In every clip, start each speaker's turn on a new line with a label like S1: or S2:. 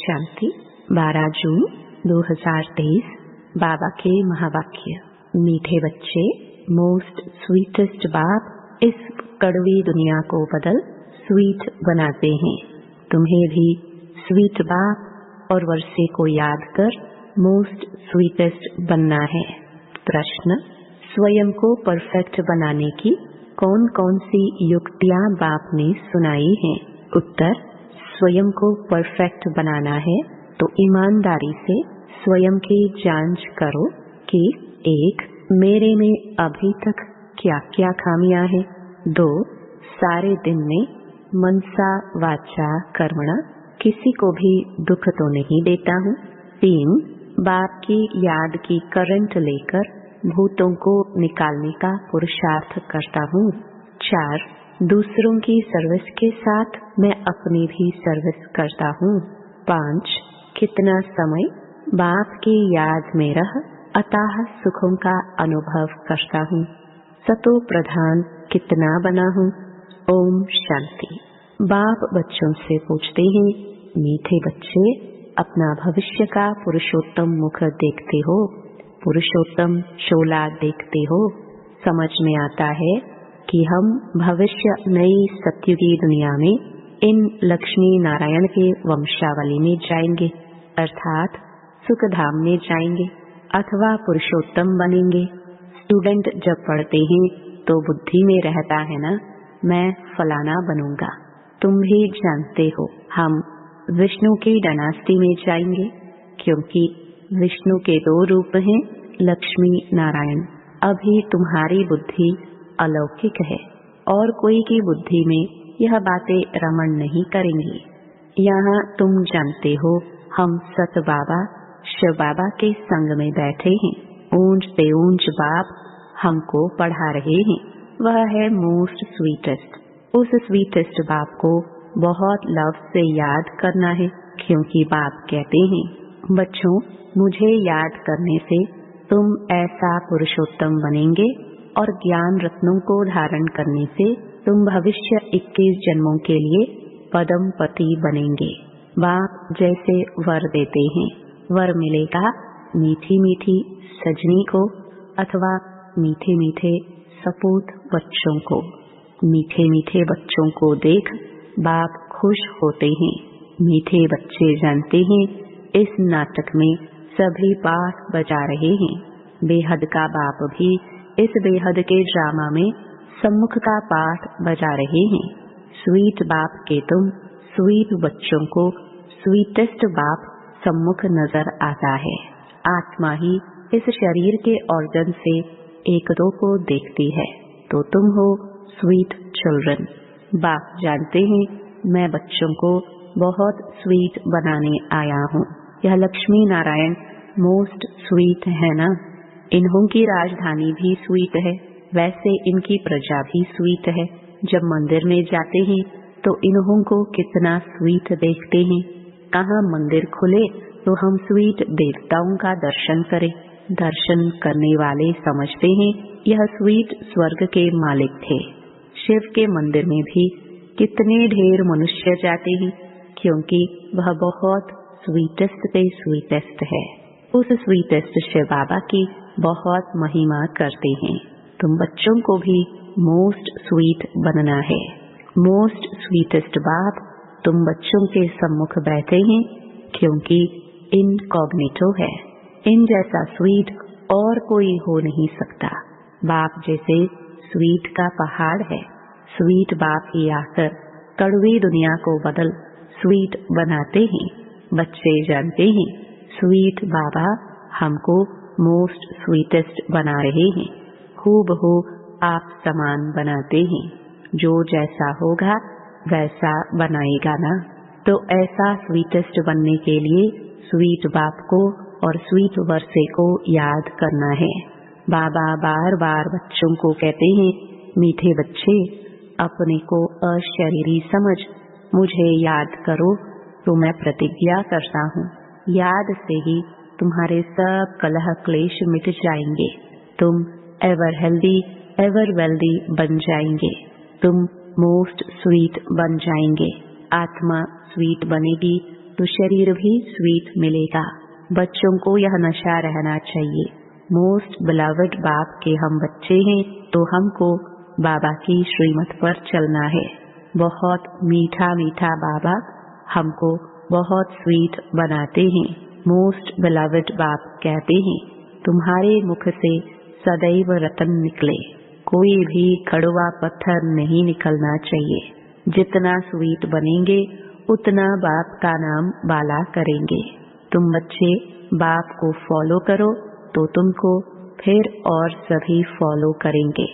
S1: शांति 12 जून 2023। बाबा के महावाक्य। मीठे बच्चे, मोस्ट स्वीटेस्ट बाप इस कड़वी दुनिया को बदल स्वीट बनाते हैं। तुम्हें भी स्वीट बाप और वर्षे को याद कर मोस्ट स्वीटेस्ट बनना है। प्रश्न: स्वयं को परफेक्ट बनाने की कौन कौन सी युक्तियां बाप ने सुनाई हैं? उत्तर: स्वयं को परफेक्ट बनाना है तो ईमानदारी से स्वयं की जांच करो कि 1. मेरे में अभी तक क्या क्या खामियां हैं। 2. सारे दिन में मनसा वाचा कर्मणा किसी को भी दुख तो नहीं देता हूँ। 3. बाप की याद की करंट लेकर भूतों को निकालने का पुरुषार्थ करता हूँ। 4. दूसरों की सर्विस के साथ मैं अपनी भी सर्विस करता हूँ। 5. कितना समय बाप की याद में रह अथाह सुखों का अनुभव करता हूँ। सतो प्रधान कितना बना हूँ। ओम शांति। बाप बच्चों से पूछते हैं, मीठे बच्चे, अपना भविष्य का पुरुषोत्तम मुख देखते हो, पुरुषोत्तम शोला देखते हो। समझ में आता है कि हम भविष्य नई सत्युगी दुनिया में इन लक्ष्मी नारायण के वंशावली में जाएंगे, अर्थात सुख धाम में जाएंगे अथवा पुरुषोत्तम बनेंगे। स्टूडेंट जब पढ़ते हैं तो बुद्धि में रहता है ना, मैं फलाना बनूंगा। तुम भी जानते हो हम विष्णु की डायनास्टी में जाएंगे, क्योंकि विष्णु के 2 रूप हैं, लक्ष्मी नारायण। अभी तुम्हारी बुद्धि अलौकिक है और कोई की बुद्धि में यह बातें रमण नहीं करेंगी। यहाँ तुम जानते हो हम सत बाबा शिव बाबा के संग में बैठे हैं। ऊंच से ऊंच बाप हमको पढ़ा रहे हैं, वह है मोस्ट स्वीटेस्ट। उस स्वीटेस्ट बाप को बहुत लव से याद करना है, क्योंकि बाप कहते हैं, बच्चों मुझे याद करने से तुम ऐसा पुरुषोत्तम बनेंगे और ज्ञान रत्नों को धारण करने से तुम भविष्य 21 जन्मों के लिए पदम पति बनेंगे। बाप जैसे वर देते हैं, वर मिलेगा मीठी मीठी सजनी को अथवा मीठे मीठे सपूत बच्चों को। मीठे मीठे बच्चों को देख बाप खुश होते हैं। मीठे बच्चे जानते हैं इस नाटक में सभी पाठ बजा रहे हैं। बेहद का बाप भी इस बेहद के ड्रामा में सम्मुख का पाठ बजा रहे हैं। स्वीट बाप के तुम स्वीट बच्चों को स्वीटेस्ट बाप सम्मुख नजर आता है। आत्मा ही इस शरीर के ऑर्गन से एक दो को देखती है, तो तुम हो स्वीट चिल्ड्रन। बाप जानते हैं मैं बच्चों को बहुत स्वीट बनाने आया हूँ। यह लक्ष्मी नारायण मोस्ट स्वीट है ना। इन्हों की राजधानी भी स्वीट है, वैसे इनकी प्रजा भी स्वीट है। जब मंदिर में जाते हैं तो इन्हों को कितना स्वीट देखते हैं। कहाँ मंदिर खुले तो हम स्वीट देवताओं का दर्शन करें। दर्शन करने वाले समझते हैं यह स्वीट स्वर्ग के मालिक थे। शिव के मंदिर में भी कितने ढेर मनुष्य जाते हैं, क्योंकि वह बहुत स्वीटेस्ट से स्वीटेस्ट है। उस स्वीटेस्ट शिव बाबा की बहुत महिमा करते हैं। तुम बच्चों को भी मोस्ट स्वीट बनना है। मोस्ट स्वीटेस्ट बाप तुम बच्चों के सम्मुख बैठे हैं, क्योंकि इनकॉग्निटो है। इन जैसा स्वीट और कोई हो नहीं सकता। बाप जैसे स्वीट का पहाड़ है। स्वीट बाप ही आकर कड़वी दुनिया को बदल स्वीट बनाते हैं। बच्चे जानते हैं स्वीट बाबा हमको मोस्ट स्वीटेस्ट बना रहे हैं। हूबहू आप समान बनाते हैं। जो जैसा होगा वैसा बनाएगा ना। तो ऐसा स्वीटेस्ट बनने के लिए स्वीट बाप को और स्वीट वर्षे को याद करना है। बाबा बार बार बच्चों को कहते हैं, मीठे बच्चे, अपने को अशरीरी समझ मुझे याद करो तो मैं प्रतिज्ञा करता हूँ, याद से ही तुम्हारे सब कलह क्लेश मिट जाएंगे। तुम एवर हेल्दी एवर वेल्दी बन जाएंगे। तुम मोस्ट स्वीट बन जाएंगे। आत्मा स्वीट बनेगी तो शरीर भी स्वीट मिलेगा। बच्चों को यह नशा रहना चाहिए, मोस्ट बिलवड बाप के हम बच्चे हैं तो हमको बाबा की श्रीमत पर चलना है। बहुत मीठा मीठा बाबा हमको बहुत स्वीट बनाते हैं। मोस्ट बिलवड बाप कहते हैं, तुम्हारे मुख से सदैव रतन निकले, कोई भी कड़वा पत्थर नहीं निकलना चाहिए। जितना स्वीट बनेंगे उतना बाप का नाम बाला करेंगे। तुम बच्चे बाप को फॉलो करो तो तुमको फिर और सभी फॉलो करेंगे।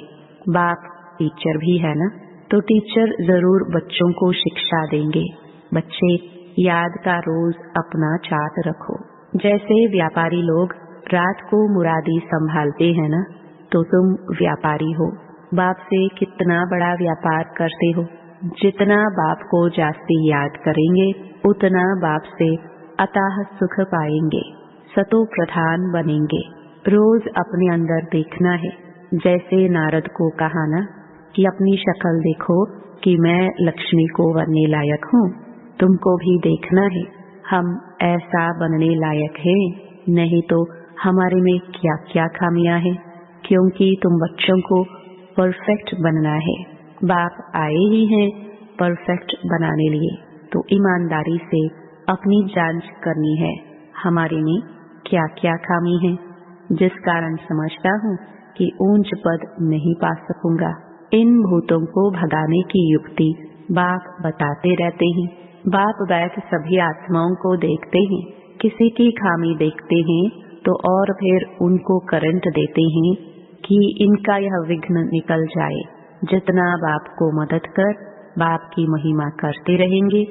S1: बाप टीचर भी है ना, तो टीचर जरूर बच्चों को शिक्षा देंगे। बच्चे याद का रोज अपना चार्ट रखो। जैसे व्यापारी लोग रात को मुरादी संभालते हैं ना, तो तुम व्यापारी हो। बाप से कितना बड़ा व्यापार करते हो। जितना बाप को जास्ती याद करेंगे उतना बाप से अताह सुख पाएंगे, सतो प्रधान बनेंगे। रोज अपने अंदर देखना है। जैसे नारद को कहा ना कि अपनी शक्ल देखो कि मैं लक्ष्मी को बनने लायक हूँ। तुमको भी देखना है हम ऐसा बनने लायक हैं, नहीं तो हमारे में क्या क्या खामियां हैं। क्योंकि तुम बच्चों को परफेक्ट बनना है। बाप आए ही हैं परफेक्ट बनाने लिए, तो ईमानदारी से अपनी जांच करनी है हमारे में क्या क्या खामी है, जिस कारण समझता हूँ कि ऊंच पद नहीं पा सकूंगा। इन भूतों को भगाने की युक्ति बाप बताते रहते हैं। बाप बैठ सभी आत्माओं को देखते हैं, किसी की खामी देखते हैं तो और फिर उनको करंट देते हैं कि इनका यह विघ्न निकल जाए। जितना बाप को मदद कर बाप की महिमा करते रहेंगे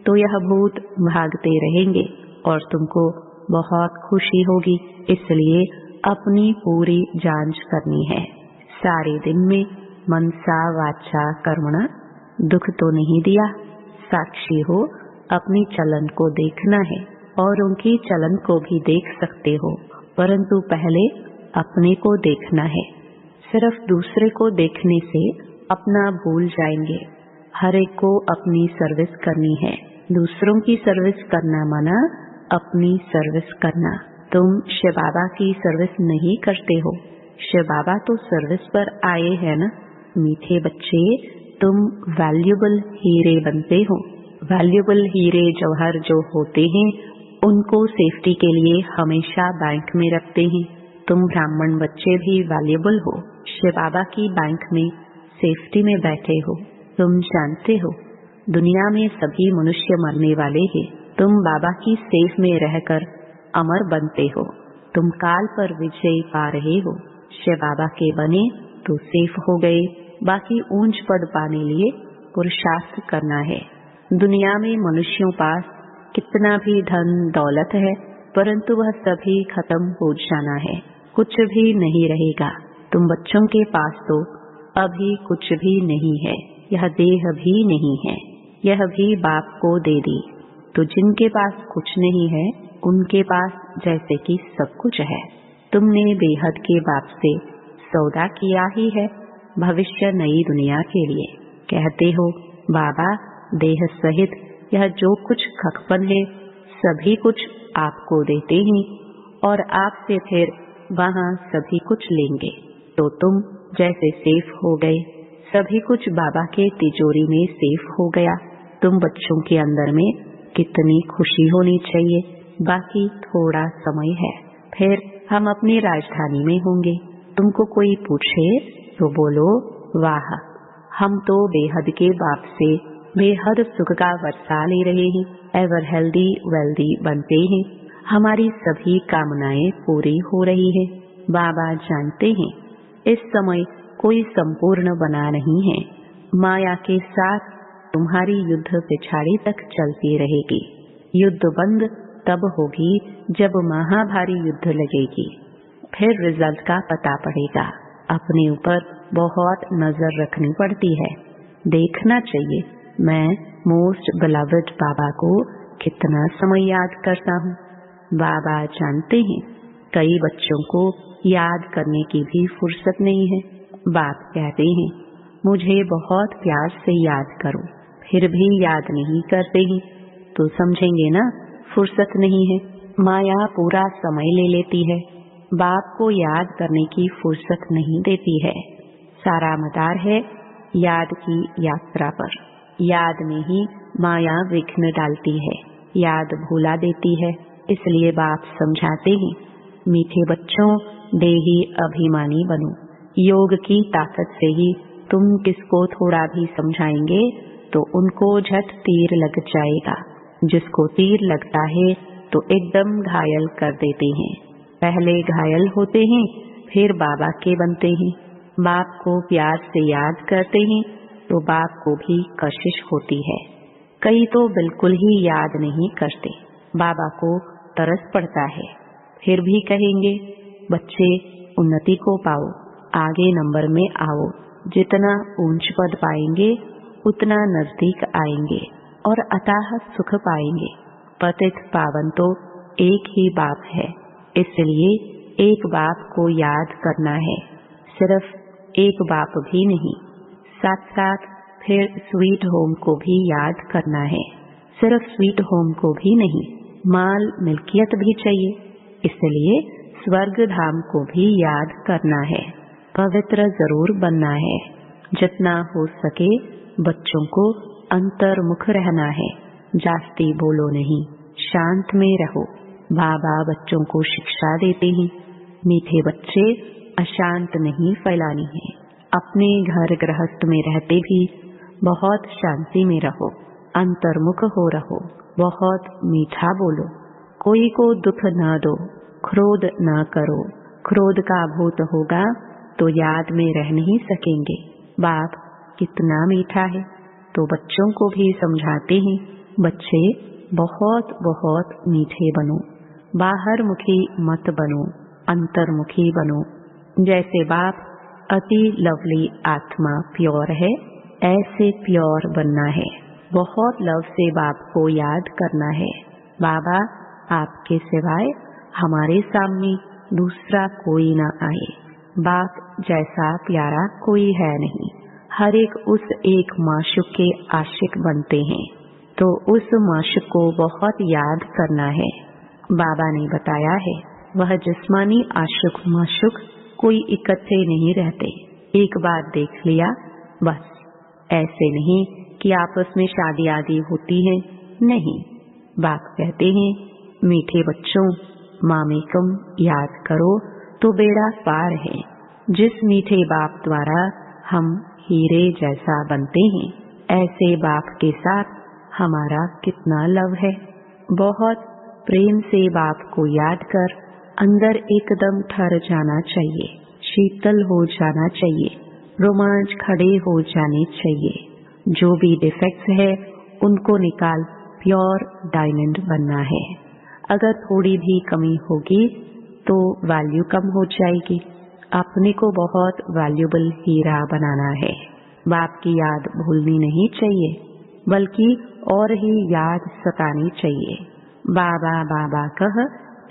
S1: तो यह भूत भागते रहेंगे और तुमको बहुत खुशी होगी। इसलिए अपनी पूरी जांच करनी है। सारे दिन में मनसा वाचा कर्मणा दुख तो नहीं दिया। साक्षी हो, अपनी चलन को देखना है और उनकी चलन को भी देख सकते हो, परंतु पहले अपने को देखना है। सिर्फ दूसरे को देखने से अपना भूल जाएंगे। हर एक को अपनी सर्विस करनी है। दूसरों की सर्विस करना माना अपनी सर्विस करना। तुम शिव बाबा की सर्विस नहीं करते हो। शिव बाबा तो सर्विस पर आए हैं ना। मीठे बच्चे, तुम वैल्यूबल हीरे बनते हो। वैल्यूबल हीरे जौहर जो होते हैं उनको सेफ्टी के लिए हमेशा बैंक में रखते हैं। तुम ब्राह्मण बच्चे भी वैल्यूबल हो। शिव बाबा की बैंक में सेफ्टी में बैठे हो। तुम जानते हो दुनिया में सभी मनुष्य मरने वाले हैं। तुम बाबा की सेफ में रहकर अमर बनते हो। तुम काल पर विजय पा रहे हो। शिव बाबा के बने तो सेफ हो गए। बाकी ऊंच पद पाने लिए पुरुषार्थ करना है। दुनिया में मनुष्यों पास कितना भी धन दौलत है, परंतु वह सभी खत्म हो जाना है। कुछ भी नहीं रहेगा। तुम बच्चों के पास तो अभी कुछ भी नहीं है। यह देह भी नहीं है, यह भी बाप को दे दी। तो जिनके पास कुछ नहीं है उनके पास जैसे कि सब कुछ है। तुमने बेहद के बाप से सौदा किया ही है भविष्य नई दुनिया के लिए। कहते हो बाबा देह सहित यह जो कुछ खकपन है सभी कुछ आपको देते हैं और आपसे फिर वहाँ सभी कुछ लेंगे। तो तुम जैसे सेफ हो गए, सभी कुछ बाबा के तिजोरी में सेफ हो गया। तुम बच्चों के अंदर में कितनी खुशी होनी चाहिए। बाकी थोड़ा समय है, फिर हम अपनी राजधानी में होंगे। तुमको कोई पूछे तो बोलो वाह, हम तो बेहद के बाप से बेहद सुख का वर्षा ले रहे हैं। एवर हेल्दी वेल्दी बनते हैं। हमारी सभी कामनाएं पूरी हो रही है। बाबा जानते हैं इस समय कोई संपूर्ण बना नहीं है। माया के साथ तुम्हारी युद्ध पिछाड़ी तक चलती रहेगी। युद्ध बंद तब होगी जब महाभारी युद्ध लगेगी, फिर रिजल्ट का पता पड़ेगा। अपने ऊपर बहुत नजर रखनी पड़ती है। देखना चाहिए मैं मोस्ट बिलवड बाबा को कितना समय याद करता हूँ। बाबा जानते हैं कई बच्चों को याद करने की भी फुर्सत नहीं है। बाप कहते हैं मुझे बहुत प्यार से याद करो, फिर भी याद नहीं करते हैं तो समझेंगे ना फुर्सत नहीं है। माया पूरा समय ले लेती है, बाप को याद करने की फुर्सत नहीं देती है। सारा मदार है याद की यात्रा पर। याद में ही माया विघ्न डालती है, याद भुला देती है। इसलिए बाप समझाते हैं, मीठे बच्चों, देही अभिमानी बनो। योग की ताकत से ही तुम किसको थोड़ा भी समझाएंगे तो उनको झट तीर लग जाएगा। जिसको तीर लगता है तो एकदम घायल कर देते हैं। पहले घायल होते हैं, फिर बाबा के बनते हैं। बाप को प्यार से याद करते हैं तो बाप को भी कशिश होती है। कई तो बिल्कुल ही याद नहीं करते। बाबा को तरस पड़ता है, फिर भी कहेंगे, बच्चे उन्नति को पाओ, आगे नंबर में आओ। जितना ऊंच पद पाएंगे उतना नजदीक आएंगे और अथाह सुख पाएंगे। पतित पावन तो एक ही बाप है, इसलिए एक बाप को याद करना है। सिर्फ एक बाप भी नहीं, साथ साथ फिर स्वीट होम को भी याद करना है। सिर्फ स्वीट होम को भी नहीं, माल मिल्कियत भी चाहिए। इसलिए स्वर्ग धाम को भी याद करना है। पवित्र जरूर बनना है। जितना हो सके बच्चों को अंतर्मुख रहना है। जास्ती बोलो नहीं, शांत में रहो। बाबा बच्चों को शिक्षा देते हैं, मीठे बच्चे अशांत नहीं फैलानी है। अपने घर गृहस्थ में रहते भी बहुत शांति में रहो, अंतर्मुख हो रहो, बहुत मीठा बोलो। कोई को दुख न दो, क्रोध न करो। क्रोध का भूत होगा तो याद में रह नहीं सकेंगे। बाप कितना मीठा है। तो बच्चों को भी समझाते हैं, बच्चे बहुत बहुत मीठे बनो, बाहर मुखी मत बनो, अंतर्मुखी बनो। जैसे बाप अति लवली आत्मा प्योर है, ऐसे प्योर बनना है। बहुत लव से बाप को याद करना है। बाबा आपके सिवाय हमारे सामने दूसरा कोई ना आए। बाप जैसा प्यारा कोई है नहीं। हर एक उस एक माशूक के आशिक बनते हैं, तो उस माशूक को बहुत याद करना है। बाबा ने बताया है, वह जिस्मानी आशिक माशूक कोई इकट्ठे नहीं रहते। एक बार देख लिया बस। ऐसे नहीं कि आपस में शादी आदि होती है, नहीं। बाप कहते हैं, मीठे बच्चों, मामेकम याद करो तो बेड़ा पार है। जिस मीठे बाप द्वारा हम हीरे जैसा बनते हैं, ऐसे बाप के साथ हमारा कितना लव है। बहुत प्रेम से बाप को याद कर अंदर एकदम ठहर जाना चाहिए, शीतल हो जाना चाहिए, रोमांच खड़े हो जाने चाहिए। जो भी डिफेक्ट्स है उनको निकाल प्योर डायमंड बनना है। अगर थोड़ी भी कमी होगी तो वैल्यू कम हो जाएगी। अपने को बहुत वैल्यूबल हीरा बनाना है। बाप की याद भूलनी नहीं चाहिए, बल्कि और ही याद सतानी चाहिए। बाबा बाबा कह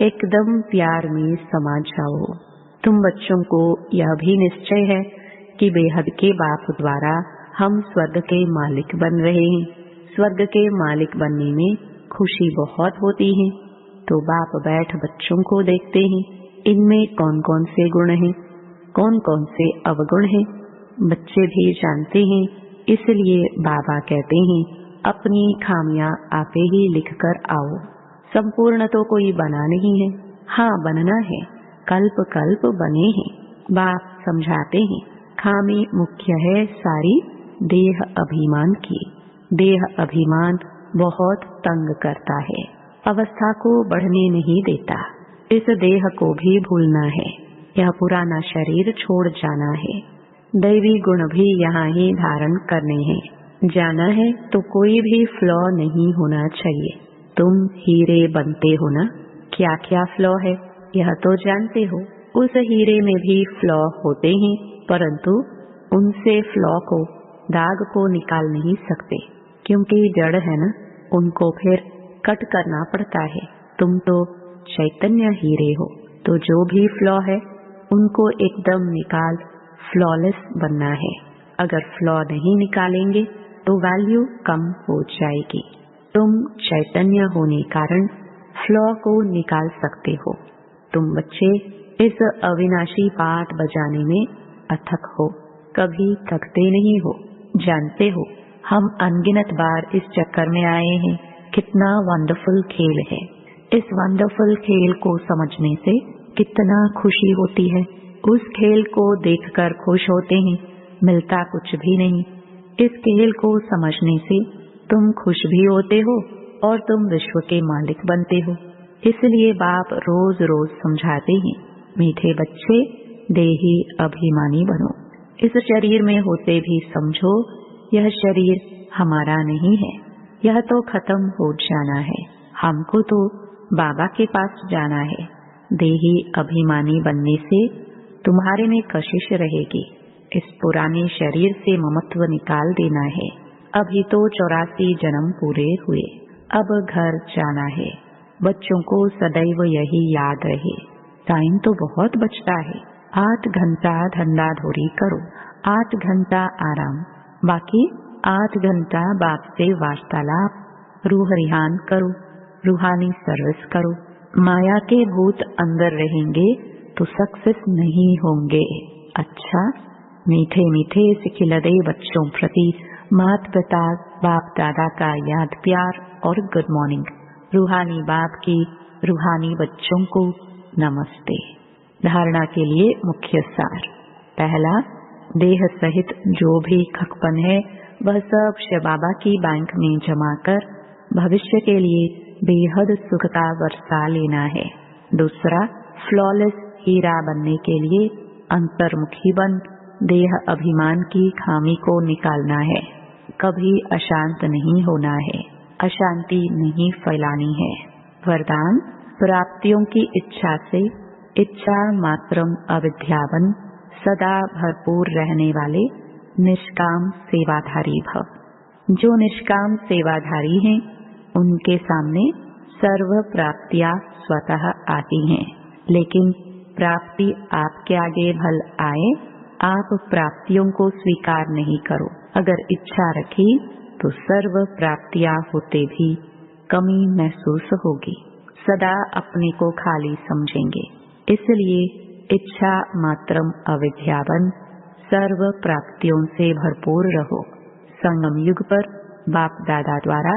S1: एकदम प्यार में समा जाओ। तुम बच्चों को यह भी निश्चय है कि बेहद के बाप द्वारा हम स्वर्ग के मालिक बन रहे हैं। स्वर्ग के मालिक बनने में खुशी बहुत होती है। तो बाप बैठ बच्चों को देखते हैं, इनमें कौन कौन से गुण हैं, कौन कौन से अवगुण हैं। बच्चे भी जानते हैं, इसलिए बाबा कहते हैं, अपनी खामियां आपे ही लिख कर आओ। संपूर्ण तो कोई बना नहीं है, हाँ बनना है, कल्प कल्प बने हैं। बाप समझाते हैं, खामी मुख्य है सारी देह अभिमान की। देह अभिमान बहुत तंग करता है, अवस्था को बढ़ने नहीं देता। इस देह को भी भूलना है, यह पुराना शरीर छोड़ जाना है। दैवी गुण भी यहाँ ही धारण करने हैं। जाना है तो कोई भी फ्लॉ नहीं होना चाहिए। तुम हीरे बनते हो ना, क्या क्या फ्लॉ है यह तो जानते हो। उस हीरे में भी फ्लॉ होते हैं, परंतु उनसे फ्लॉ को, दाग को निकाल नहीं सकते, क्योंकि जड़ है ना, उनको फिर कट करना पड़ता है। तुम तो चैतन्य हीरे हो, तो जो भी फ्लॉ है उनको एकदम निकाल फ्लॉलेस बनना है। अगर फ्लॉ नहीं निकालेंगे तो वैल्यू कम हो जाएगी। तुम चैतन्य होने कारण फ्लॉ को निकाल सकते हो। तुम बच्चे इस अविनाशी पाठ बजाने में अथक हो, कभी थकते नहीं हो। जानते हो हम अनगिनत बार इस चक्कर में आए हैं। कितना वंडरफुल खेल है। इस वंडरफुल खेल को समझने से कितना खुशी होती है। उस खेल को देखकर खुश होते हैं, मिलता कुछ भी नहीं। इस खेल को समझने से तुम खुश भी होते हो और तुम विश्व के मालिक बनते हो। इसलिए बाप रोज रोज समझाते हैं, मीठे बच्चे देही अभिमानी बनो। इस शरीर में होते भी समझो यह शरीर हमारा नहीं है, यह तो खत्म हो जाना है। हमको तो बाबा के पास जाना है। देही अभिमानी बनने से तुम्हारे में कशिश रहेगी। इस पुराने शरीर से ममत्व निकाल देना है। अभी तो 84 जन्म पूरे हुए, अब घर जाना है। बच्चों को सदैव यही याद रहे, टाइम तो बहुत बचता है। 8 घंटा धंधा धोरी करो, 8 घंटा आराम, बाकी 8 घंटा बाप से वार्तालाप, रूह रिहान करो, रूहानी सर्विस करो। माया के भूत अंदर रहेंगे तो सक्सेस नहीं होंगे। अच्छा, मीठे मीठे सिखिलदे बच्चों प्रति मात पिता बाप दादा का याद प्यार और गुड मॉर्निंग। रूहानी बाप की रूहानी बच्चों को नमस्ते। धारणा के लिए मुख्य सार। पहला, देह सहित जो भी खकपन है वह सब शिव बाबा की बैंक में जमा कर भविष्य के लिए बेहद सुख का वर्षा लेना है। दूसरा, फ्लॉलेस हीरा बनने के लिए अंतर्मुखी बन देह अभिमान की खामी को निकालना है। कभी अशांत नहीं होना है, अशांति नहीं फैलानी है। वरदान, प्राप्तियों की इच्छा से इच्छा मात्रम अविद्यावन सदा भरपूर रहने वाले निष्काम सेवाधारी भव। जो निष्काम सेवाधारी हैं उनके सामने सर्व प्राप्तियां स्वतः आती हैं। लेकिन प्राप्ति आपके आगे भल आए, आप प्राप्तियों को स्वीकार नहीं करो। अगर इच्छा रखी तो सर्व प्राप्तियां होते भी कमी महसूस होगी। सदा अपने को खाली समझेंगे। इसलिए इच्छा मात्रम अविद्यावन सर्व प्राप्तियों से भरपूर रहो। संगम युग पर बाप दादा द्वारा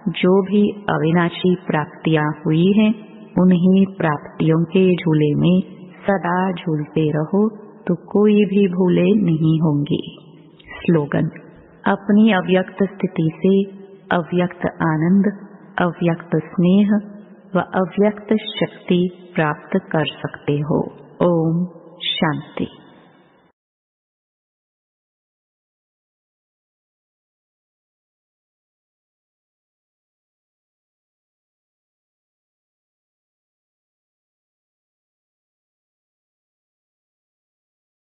S1: जो भी अविनाशी प्राप्तियां हुई हैं, उन्हीं प्राप्तियों के झूले में सदा झूलते रहो तो कोई भी भूले नहीं होंगी। स्लोगन, अपनी अव्यक्त स्थिति से अव्यक्त आनंद, अव्यक्त स्नेह व अव्यक्त शक्ति प्राप्त कर सकते हो। ओम शांति।